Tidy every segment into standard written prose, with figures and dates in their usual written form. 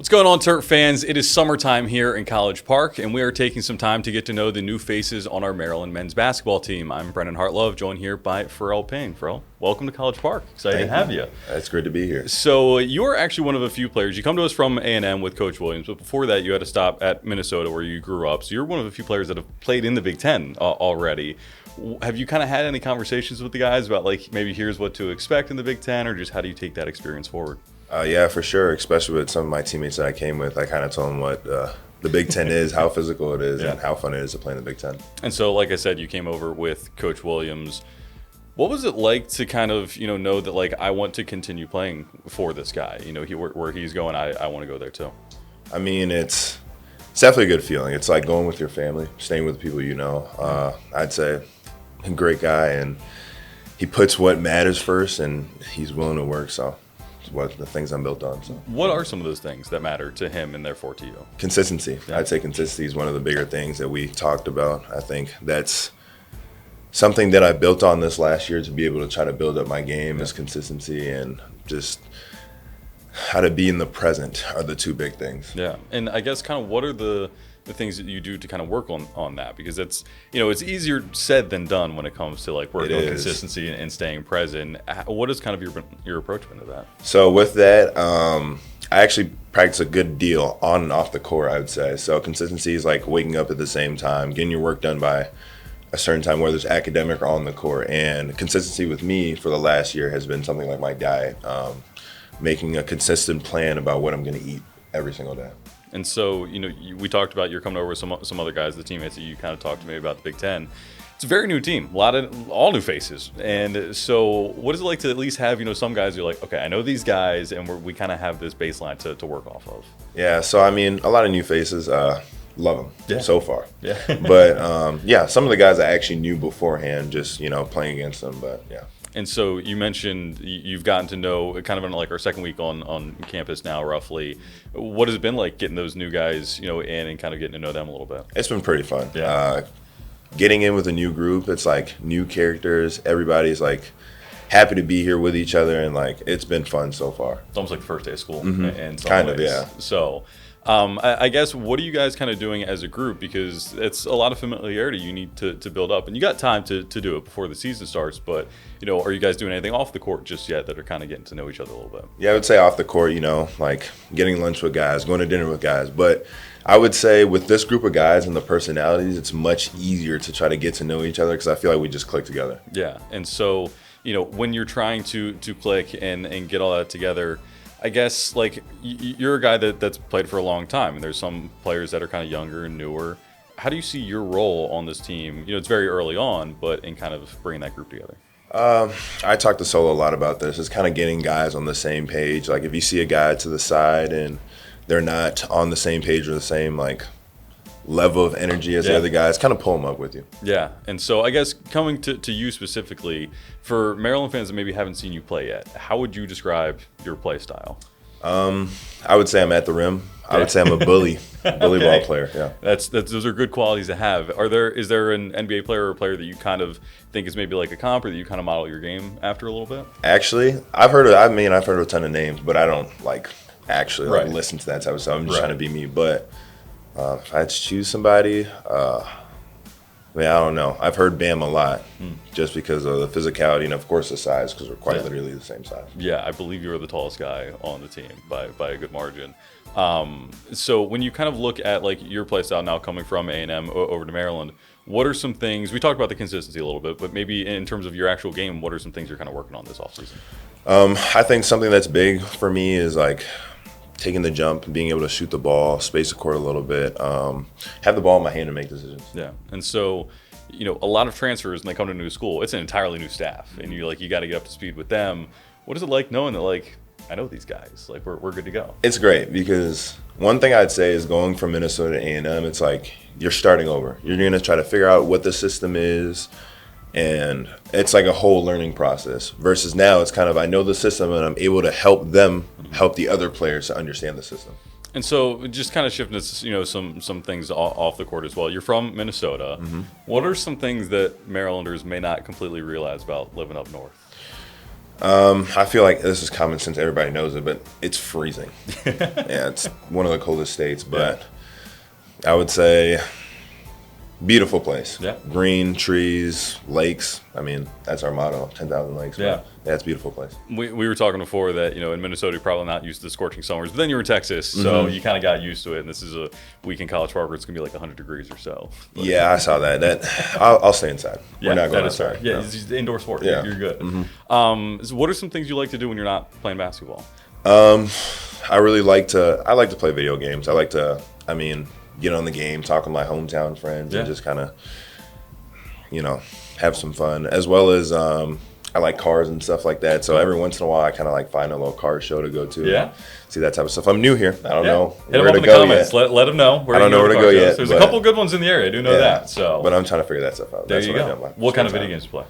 What's going on, Terp fans? It is summertime here in College Park, and we are taking some time to get to know the new faces on our Maryland men's basketball team. I'm Brendan Hartlove, joined here by Pharrel Payne. Pharrel, welcome to College Park. Excited to have you. It's great to be here. So you're actually one of a few players. You come to us from A&M with Coach Williams, but before that you had to stop at Minnesota where you grew up. So you're one of a few players that have played in the Big Ten already. Have you kind of had any conversations with the guys about like maybe here's what to expect in the Big Ten, or just how do you take that experience forward? Yeah, for sure. Especially with some of my teammates that I came with, I kind of told them what the Big Ten is, how physical it is, and how fun it is to play in the Big Ten. And so, like I said, you came over with Coach Williams. What was it like to kind of, know that like I want to continue playing for this guy? Where he's going, I want to go there too. I mean, it's definitely a good feeling. It's like going with your family, staying with the people you know. I'd say a great guy, and he puts what matters first, and he's willing to work. So. What the things I'm built on. So. What are some of those things that matter to him and therefore to you? Consistency. Yeah. I'd say consistency is one of the bigger things that we talked about. I think that's something that I built on this last year to be able to try to build up my game is consistency, and just how to be in the present are the two big things. Yeah, and I guess kind of what are the things that you do to kind of work on that, because it's it's easier said than done when it comes to like working on consistency and staying present. What is kind of your approach been to that? So with that, I actually practice a good deal on and off the court, I would say. So consistency is like waking up at the same time, getting your work done by a certain time, whether it's academic or on the court. And consistency with me for the last year has been something like my diet, making a consistent plan about what I'm going to eat every single day. And so, we talked about you're coming over with some other guys, the teammates that you kind of talked to me about the Big Ten. It's a very new team, all new faces. And so what is it like to at least have, some guys you're like, okay, I know these guys, and we kind of have this baseline to work off of? Yeah, so I mean, a lot of new faces, love them so far. Yeah. But some of the guys I actually knew beforehand, just, playing against them, but yeah. And so you mentioned you've gotten to know kind of in like our second week on campus now, roughly. What has it been like getting those new guys, in and kind of getting to know them a little bit? It's been pretty fun. Yeah. Getting in with a new group, it's like new characters. Everybody's like happy to be here with each other, and like it's been fun so far. It's almost like the first day of school in some kind ways. Of, yeah. So I guess what are you guys kind of doing as a group? Because it's a lot of familiarity you need to build up. And you got time to do it before the season starts. But, are you guys doing anything off the court just yet that are kind of getting to know each other a little bit? Yeah, I would say off the court, like getting lunch with guys, going to dinner with guys. But I would say with this group of guys and the personalities, it's much easier to try to get to know each other because I feel like we just click together. Yeah. And so, when you're trying to click and get all that together, I guess, like, you're a guy that's played for a long time, and there's some players that are kind of younger and newer. How do you see your role on this team? It's very early on, but in kind of bringing that group together. I talk to Solo a lot about this. It's kind of getting guys on the same page. Like, if you see a guy to the side and they're not on the same page or the same, like, level of energy as the other guys, kind of pull them up with you. Yeah, and so I guess coming to you specifically, for Maryland fans that maybe haven't seen you play yet, how would you describe your play style? I would say I'm at the rim. I would say I'm a bully ball player. Yeah, those are good qualities to have. Is there an NBA player or a player that you kind of think is maybe like a comp, or that you kind of model your game after a little bit? Actually, I've heard of a ton of names, but I don't actually listen to that type of stuff. I'm just trying to be me, but. If I had to choose somebody, I don't know. I've heard Bam a lot just because of the physicality and, of course, the size, because we're quite literally the same size. Yeah, I believe you're the tallest guy on the team by a good margin. So when you kind of look at your play style now coming from A&M over to Maryland, what are some things – we talked about the consistency a little bit, but maybe in terms of your actual game, what are some things you're kind of working on this offseason? I think something that's big for me is taking the jump, being able to shoot the ball, space the court a little bit, have the ball in my hand to make decisions. Yeah, and so, a lot of transfers when they come to a new school, it's an entirely new staff, and you got to get up to speed with them. What is it like knowing that I know these guys, we're good to go? It's great because one thing I'd say is going from Minnesota to A&M, it's you're starting over. You're going to try to figure out what the system is. And it's like a whole learning process versus now it's kind of I know the system and I'm able to help them help the other players to understand the system. And so just kind of shifting to, some things off the court as well. You're from Minnesota. What are some things that Marylanders may not completely realize about living up north? I feel like this is common sense. Everybody knows it, but it's freezing. Yeah, it's one of the coldest states, but I would say beautiful place. Yeah. Green, trees, lakes. I mean, that's our motto, 10,000 lakes. Yeah. Yeah, it's a beautiful place. We were talking before that, in Minnesota, you're probably not used to the scorching summers, but then you were in Texas, so you kind of got used to it, and this is a week in College Park where it's going to be like 100 degrees or so. But, Yeah, I saw that. I'll stay inside. yeah, We're not going that is outside. fair. Yeah, No. it's just indoor sport. Yeah. You're good. So what are some things you like to do when you're not playing basketball? I really like to play video games. I like to, get on the game, talk with my hometown friends, and just kind of, have some fun. As well as I like cars and stuff like that. So every once in a while, I kind of like find a little car show to go to. Yeah. See that type of stuff. I'm new here. I don't know Hit them where up to in the go comments. yet. Let them know. I don't know where to go yet. There's a couple good ones in the area. I do know that. So, but I'm trying to figure that stuff out. there That's you what I go. do. Like, What kind of spend video time. games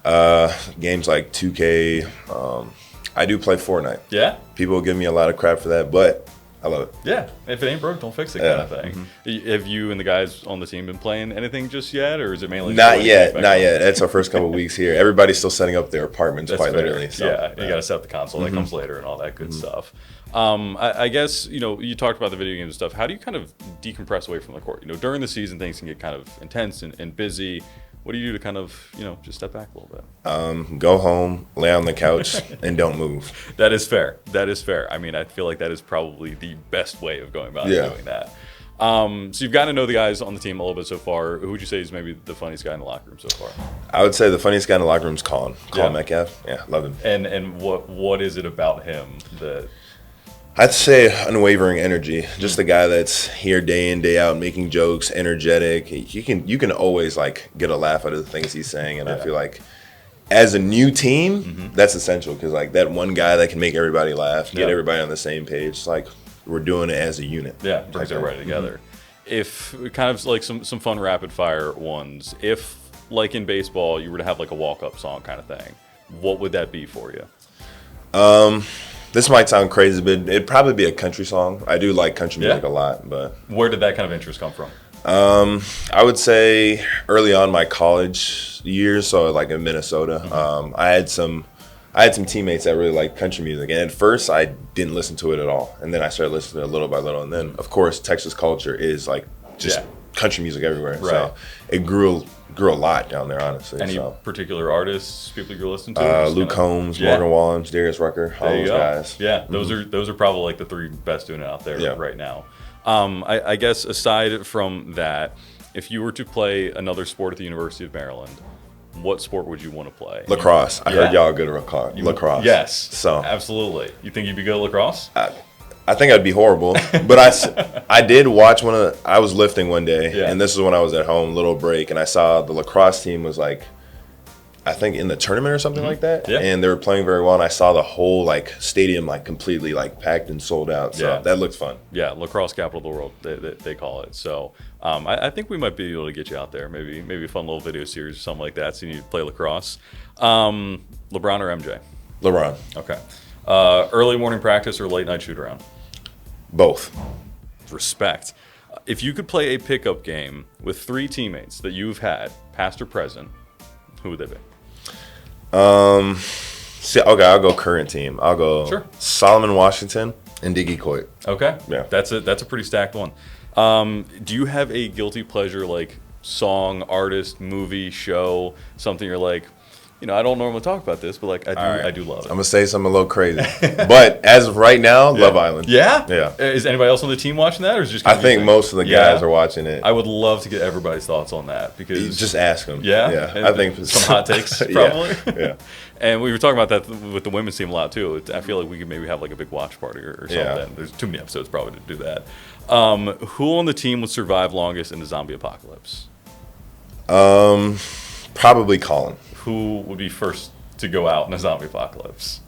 you play? Games like 2K. I do play Fortnite. Yeah. People give me a lot of crap for that, but I love it. Yeah, if it ain't broke, don't fix it, kind of thing. Have you and the guys on the team been playing anything just yet, or is it mainly? Not yet. That's our first couple of weeks here. Everybody's still setting up their apartments, That's quite fair. literally. So, yeah, you got to set up the console. That comes later and all that good stuff. I guess, you talked about the video games and stuff. How do you kind of decompress away from the court? During the season, things can get kind of intense and busy. What do you do to kind of, just step back a little bit? Go home, lay on the couch, and don't move. That is fair. That is fair. I mean, I feel like that is probably the best way of going about doing that. So you've gotten to know the guys on the team a little bit so far. Who would you say is maybe the funniest guy in the locker room so far? I would say the funniest guy in the locker room is Colin Yeah. Metcalf. Yeah, love him. And what is it about him that? I'd say unwavering energy. Just the guy that's here day in, day out, making jokes, energetic. You can always like get a laugh out of the things he's saying, and I feel like as a new team, that's essential because like that one guy that can make everybody laugh, get everybody on the same page. It's like we're doing it as a unit. Yeah, brings everybody together. If kind of like some fun rapid fire ones. If like in baseball, you were to have like a walk up song kind of thing, what would that be for you? This might sound crazy, but it'd probably be a country song. I do like country music a lot, but Where did that kind of interest come from? I would say early on my college years, so like in Minnesota, I had some teammates that really liked country music, and at first I didn't listen to it at all, and then I started listening to it little by little, and then of course Texas culture is like just country music everywhere, so it grew a lot down there, honestly. Any particular artists, people you're listening to? Luke Combs, Morgan Wallen, Darius Rucker, all those guys. Yeah, those are probably like the three best doing it out there right now. I guess aside from that, if you were to play another sport at the University of Maryland, what sport would you want to play? Lacrosse. I heard y'all are good at lacrosse. Yes. So absolutely. You think you'd be good at lacrosse? I think I'd be horrible, but I did watch I was lifting one day, and this is when I was at home, little break, and I saw the lacrosse team was like, I think in the tournament or something like that, and they were playing very well, and I saw the whole like stadium like completely like packed and sold out, so that looked fun. Yeah, lacrosse capital of the world, they call it. So I think we might be able to get you out there, maybe a fun little video series or something like that, so you need to play lacrosse. LeBron or MJ? LeBron. Okay. Early morning practice or late night shoot around? Both. Respect. If you could play a pickup game with three teammates that you've had, past or present, who would they be? Okay, I'll go current team. I'll go Solomon Washington and Diggy Coit. Okay. Yeah. That's a pretty stacked one. Do you have a guilty pleasure like song, artist, movie, show, something you're like, I don't normally talk about this, but like I do love it. I'm gonna say something a little crazy, but as of right now, Love Island. Yeah, yeah. Is anybody else on the team watching that, or is it just? I think most of the guys are watching it. I would love to get everybody's thoughts on that because just ask them. Yeah. I think some hot takes probably. Yeah. And we were talking about that with the women's team a lot too. I feel like we could maybe have like a big watch party or something. Yeah. There's too many episodes probably to do that. Who on the team would survive longest in the zombie apocalypse? Probably Colin. Who would be first to go out in a zombie apocalypse?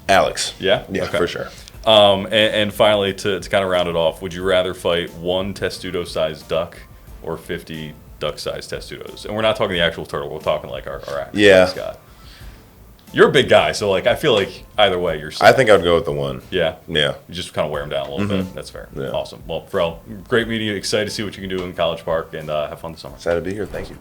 Alex. Yeah? Yeah, for sure. And finally, to kind of round it off, would you rather fight one testudo-sized duck or 50 duck-sized testudos? And we're not talking the actual turtle. We're talking like our actual mascot. You're a big guy, so like I feel like either way you're safe. I think I'd go with the one. Yeah? Yeah. You just kind of wear him down a little bit. That's fair. Yeah. Awesome. Well, Pharrel, great meeting you. Excited to see what you can do in College Park, and have fun this summer. Excited to be here. Thank you.